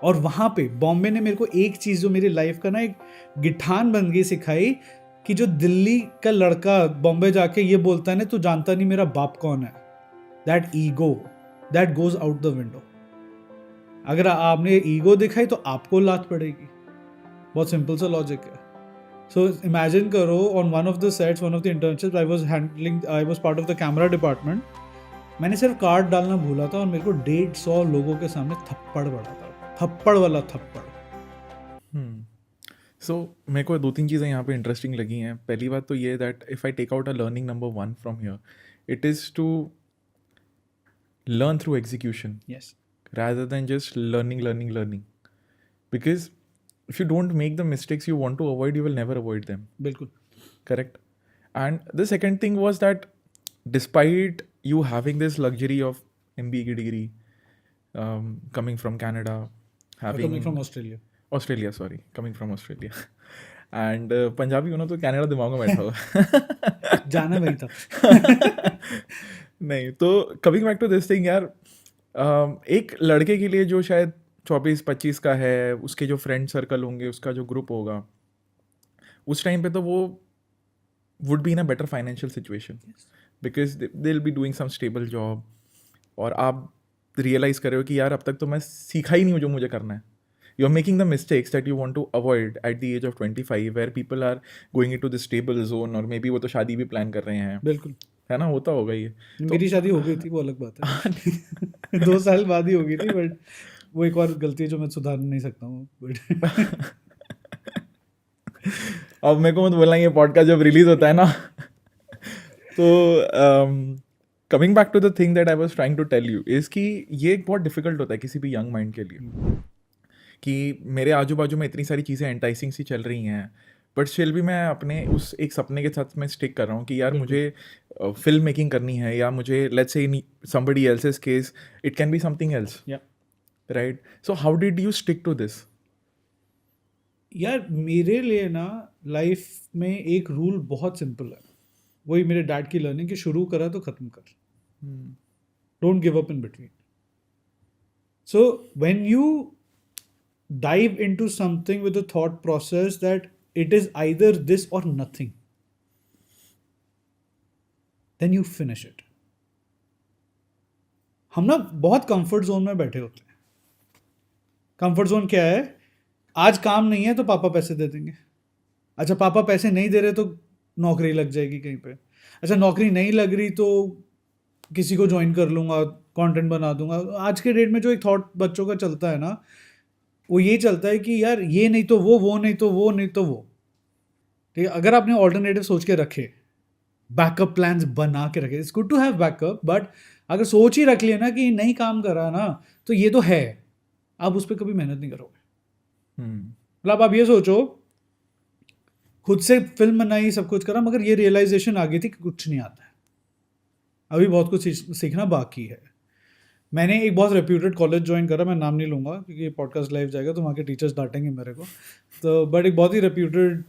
और वहाँ पे बॉम्बे ने मेरे को एक चीज़ जो मेरी लाइफ का ना एक गिठान बन गई सिखाई कि जो दिल्ली का लड़का बॉम्बे जाके ये बोलता है ना, तू जानता नहीं मेरा बाप कौन है, that ego that goes out the window. अगर आपने ईगो दिखाई तो आपको लात पड़ेगी। बहुत सिंपल सा लॉजिक है। सो इमेजिन करो, on one of the sets, one of the internships, I was part of the camera department. मैंने सिर्फ कार्ड डालना भूला था और मेरे को 150 लोगों के सामने थप्पड़ पड़ा था, थप्पड़ वाला थप्पड़। सो मेरे को 2-3 चीज़ें यहाँ पे इंटरेस्टिंग लगी हैं। पहली बात तो ये that if I take out a learning number 1 from here, it is to learn through execution Yes, rather than just learning. Because if you don't make the mistakes you want to avoid, you will never avoid them. बिल्कुल। Correct? And the second thing was that despite you having this luxury of MBA degree, coming from Canada, Coming from Australia. Australia, sorry, coming from Australia. And Punjabi होना तो Canada दिमाग में बैठा हुआ जाना वही था। नहीं तो coming back to this thing यार, एक लड़के के लिए जो शायद 24-25 का है, उसके जो फ्रेंड सर्कल होंगे, उसका जो ग्रुप होगा, उस टाइम पे तो वो would be in a better financial situation because they will be doing some stable job, और आप रियलाइज कर रहे हो कि यार अब तक तो मैं सीखा ही नहीं हूँ जो मुझे करना है. You are making the mistakes that you want to avoid at the age of 25, where people are going into this stable zone, और maybe वो तो शादी भी प्लान कर रहे हैं. बिल्कुल, है ना, होता होगा ये. मेरी शादी हो गई थी, वो अलग बात है। 2 साल बाद ही हो गई थी, बट वो एक और गलती है जो मैं सुधार नहीं सकता हूँ, बट अब मेरे को मत बोलना ये पॉडकास्ट जब रिलीज होता है ना तो coming back to the thing that I was trying to tell you is कि ये एक बहुत डिफिकल्ट होता है किसी भी यंग माइंड के लिए कि मेरे आजू बाजू में इतनी सारी चीज़ें एंटाइसिंग सी चल रही हैं, बट स्टिल भी मैं अपने उस एक सपने के साथ मैं स्टिक कर रहा हूँ कि यार मुझे फिल्म मेकिंग करनी है, या मुझे let's say in somebody else's case it can be something else, right? So how did you stick to this? यार मेरे लिए ना लाइफ में एक रूल बहुत सिंपल है, वही मेरे डैड की लर्निंग कि शुरू करा तो ख़त्म कर, don't give up in between. So when you dive into something with the thought process that it is either this or nothing, then you finish it. हम ना बहुत कंफर्ट जोन में बैठे होते हैं. कंफर्ट जोन क्या है? आज काम नहीं है तो पापा पैसे दे देंगे. अच्छा, पापा पैसे नहीं दे रहे तो नौकरी लग जाएगी कहीं पे. अच्छा, नौकरी नहीं लग रही तो किसी को ज्वाइन कर लूँगा, कंटेंट बना दूंगा. आज के डेट में जो एक थॉट बच्चों का चलता है ना, वो ये चलता है कि यार ये नहीं तो वो नहीं तो वो नहीं तो वो. ठीक है, अगर आपने ऑल्टरनेटिव सोच के रखे, बैकअप प्लान्स बना के रखे, it's good to have backup, but अगर सोच ही रख लिया ना कि नहीं काम कर रहा ना, तो ये तो है, आप उस पर कभी मेहनत नहीं करोगे. मतलब आप ये सोचो, खुद से फिल्म बनाई, सब कुछ करा, मगर ये रियलाइजेशन आ गई थी कि कुछ नहीं आता है, अभी बहुत कुछ सीखना बाकी है. मैंने एक बहुत रेप्यूटेड कॉलेज ज्वाइन करा, मैं नाम नहीं लूँगा क्योंकि ये पॉडकास्ट लाइव जाएगा तो वहाँ के टीचर्स डांटेंगे मेरे को, तो बट एक बहुत ही रेप्यूटेड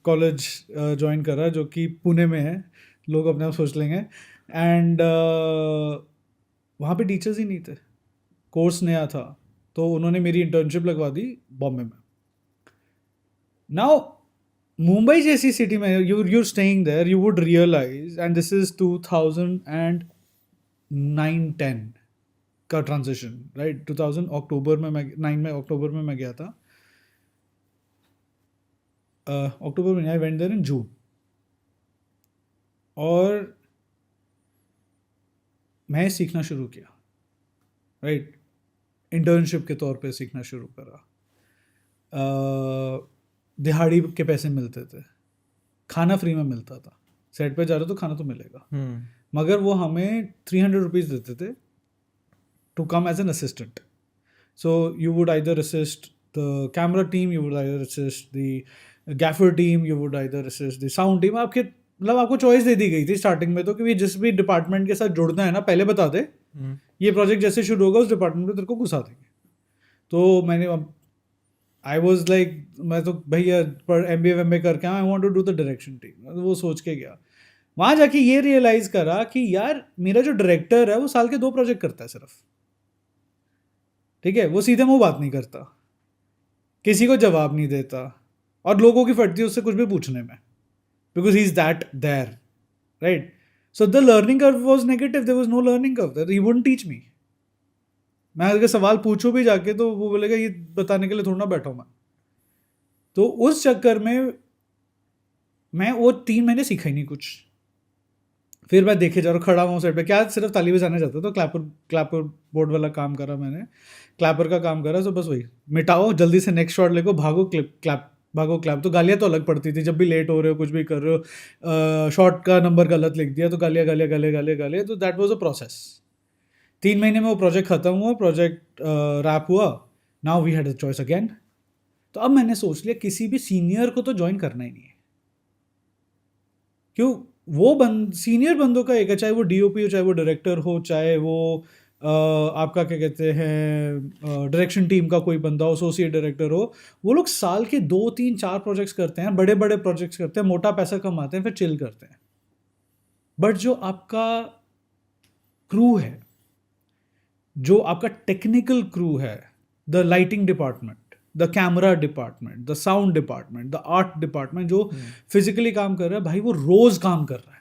कॉलेज ज्वाइन करा जो कि पुणे में है, लोग अपने आप सोच लेंगे. एंड वहाँ पे टीचर्स ही नहीं थे, कोर्स नया था, तो उन्होंने मेरी इंटर्नशिप लगवा दी बॉम्बे में. नाउ मुंबई जैसी सिटी में you're staying there, you would realize, and this is 2009-10 का ट्रांजिशन, राइट? 2000 अक्टूबर में मैं 9 में अक्टूबर में मैं गया था, अक्टूबर में. आई वेंट देयर इन जून, और मैं सीखना शुरू किया, राइट? इंटर्नशिप के तौर पे सीखना शुरू करा. दिहाड़ी के पैसे मिलते थे, खाना फ्री में मिलता था. सेट पे जा रहे हो तो खाना तो मिलेगा, मगर वो हमें 300 रुपीज़ देते थे to come as an assistant. So you would either assist the camera team, you would either assist the gaffer team, you would either assist the sound team. आपके मतलब आपको चॉइस दे दी गई थी स्टार्टिंग में तो कि जिस भी डिपार्टमेंट के साथ जुड़ना है ना, पहले बता दे, ये प्रोजेक्ट जैसे शुरू होगा उस डिपार्टमेंट में तेरे को घुसा देंगे. तो मैंने आई वॉज लाइक, मैं तो भैया पर MBA करके I want to do the direction team, वो सोच के गया. वहाँ जाके ये रियलाइज़ करा कि यार मेरा जो डायरेक्टर है वो साल के 2 प्रोजेक्ट करता है सिर्फ. ठीक है, वो सीधे मुंह बात नहीं करता, किसी को जवाब नहीं देता, और लोगों की फटती है उससे कुछ भी पूछने में, because he is that there, right? So the learning curve was negative, there was no learning curve there, he wouldn't teach me. मैं अगर सवाल पूछूं भी जाके तो वो बोलेगा ये बताने के लिए थोड़ा ना बैठा हूं मैं। तो उस चक्कर में मैं वो 3 महीने सीखा ही नहीं कुछ। फिर मैं देखे जा रहा हूँ, खड़ा हुआ सेट पे, क्या सिर्फ ताली बजाने जाता, तो क्लैपर बोर्ड वाला काम करा मैंने, क्लैपर का काम करा। तो बस वही मिटाओ, जल्दी से नेक्स्ट शॉट लेको, भागो क्लैप। तो गालियाँ तो अलग पड़ती थी, जब भी लेट हो रहे हो, कुछ भी कर रहे हो, शॉट का नंबर गलत लिख दिया तो गालियाँ। तो दैट वाज अ प्रोसेस। 3 महीने में वो प्रोजेक्ट खत्म हुआ, प्रोजेक्ट रैप हुआ। Now we had a choice again. तो अब मैंने सोच लिया किसी भी सीनियर को तो ज्वाइन करना ही नहीं है। क्यों? वो सीनियर बंदों का एक है, चाहे वो डीओपी हो, चाहे वो डायरेक्टर हो, चाहे वो आपका क्या कहते हैं डायरेक्शन टीम का कोई बंदा हो, एसोसिएट डायरेक्टर हो, वो लोग साल के 2 3 4 प्रोजेक्ट्स करते हैं, बड़े बड़े प्रोजेक्ट्स करते हैं, मोटा पैसा कमाते हैं, फिर चिल करते हैं। बट जो आपका क्रू है, जो आपका टेक्निकल क्रू है, the lighting department, the camera department, the sound department, the art department, जो फिजिकली काम कर रहा है, भाई वो रोज काम कर रहा है,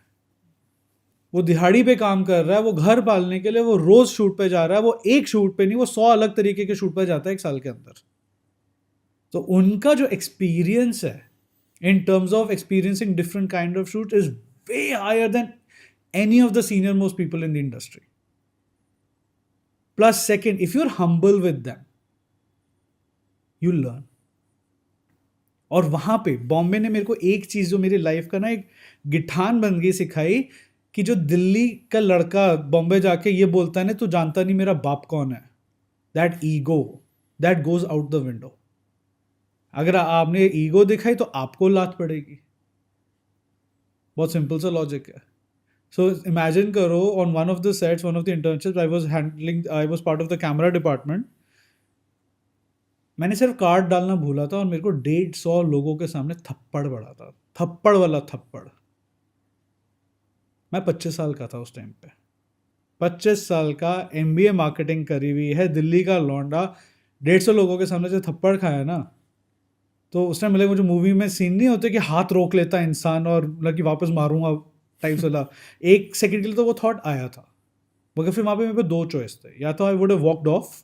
वो दिहाड़ी पे काम कर रहा है, वो घर पालने के लिए वो रोज शूट पे जा रहा है, वो एक शूट पे नहीं, वो 100 अलग तरीके के शूट पे जाता है एक साल के अंदर। तो उनका जो एक्सपीरियंस है in terms of experiencing different kind of shoots is way higher than any of the senior most people in the industry. Plus second, if you're humble with them, you'll learn. और वहां पे बॉम्बे ने मेरे को एक चीज जो मेरी लाइफ का ना एक गिठान बन गई सिखाई, कि जो दिल्ली का लड़का बॉम्बे जाके ये बोलता है ना, तू जानता नहीं मेरा बाप कौन है, that ego, that goes out the window. अगर आपने ईगो दिखाई तो आपको लात पड़ेगी। बहुत सिंपल सा लॉजिक है। सो इमेजिन करो, on one of the sets, one of the internships, I was part of the camera department. मैंने सिर्फ कार्ड डालना भूला था और मेरे को 150 लोगों के सामने थप्पड़ पड़ा था, थप्पड़ वाला थप्पड़। मैं 25 साल का था उस टाइम पे, 25 साल का, MBA मार्केटिंग करी हुई है, दिल्ली का लौंडा, 150 लोगों के सामने से थप्पड़ खाया ना। तो उस टाइम मुझे मूवी में सीन नहीं होते कि हाथ रोक लेता इंसान और मतलब कि वापस मारूंगा टाइप वाला, एक सेकंड के लिए तो वो थॉट आया था। मगर फिर वहाँ पे मेरे पे 2 चॉइस थे, या तो I would have walked off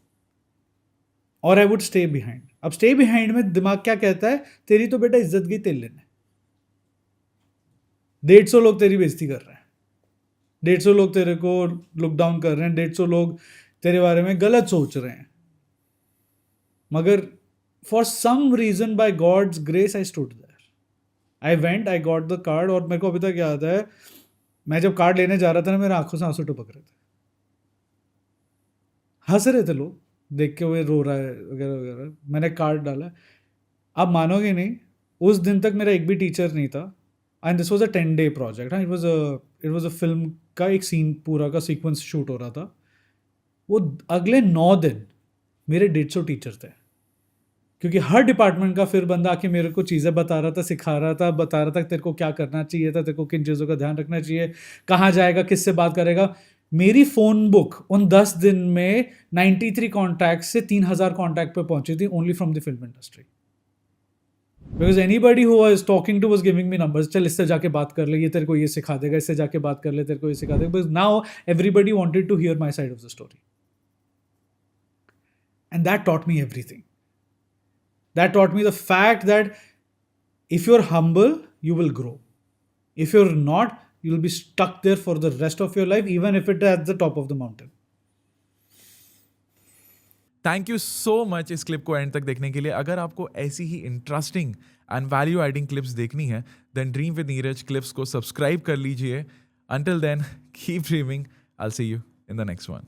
और आई वुड स्टे बिहाइंड। अब स्टे बिहाइंड में दिमाग क्या कहता है, तेरी तो बेटा इज्जत गई तेल लेने, 150 लोग तेरी बेइज्जती कर रहे हैं, 150 लोग तेरे को लुक डाउन कर रहे हैं, 150 लोग तेरे बारे में गलत सोच रहे हैं, मगर for some reason by God's grace I stood there, I went, I got the card. और मेरे को अभी तक याद है, मैं जब कार्ड लेने जा रहा था ना, मेरे आंखों से आंसू टपक रहे थे, हंस रहे थे लोग देख के, वो रो रहा है वगैरह वगैरह। मैंने कार्ड डाला, आप मानोगे नहीं, उस दिन तक मेरा एक भी टीचर नहीं था। And this was a 10-day project. हाँ, इट वाज अ फिल्म का एक सीन पूरा का सीक्वेंस शूट हो रहा था। वो अगले 9 दिन मेरे 150 टीचर थे, क्योंकि हर डिपार्टमेंट का फिर बंदा आके मेरे को चीज़ें बता रहा था, सिखा रहा था, बता रहा था तेरे को क्या करना चाहिए था, तेरे को किन चीज़ों का ध्यान रखना चाहिए, कहाँ जाएगा, किससे बात करेगा। मेरी फ़ोन बुक उन 10 दिन में 93 कॉन्टैक्ट से 3000 कॉन्टैक्ट पे पहुंची थी, only from the film industry. Because anybody who was talking to was giving me numbers, चल इससे जाके बात कर ले, ये तेरे को ये सिखा देगा, इससे जाके बात कर ले, तेरे को ये सिखा देगा। Because now everybody wanted to hear my side of the story, and that taught me everything. That taught me the fact that if you're humble, you will grow. If you're not, you'll be stuck there for the rest of your life, even if it's at the top of the mountain. Thank you so much इस clip को end तक देखने के लिए. अगर आपको ऐसी ही interesting and value adding clips देखनी है, then Dream with Neeraj clips को सब्सक्राइब कर लीजिए. Until then, keep dreaming. I will see you in the next one.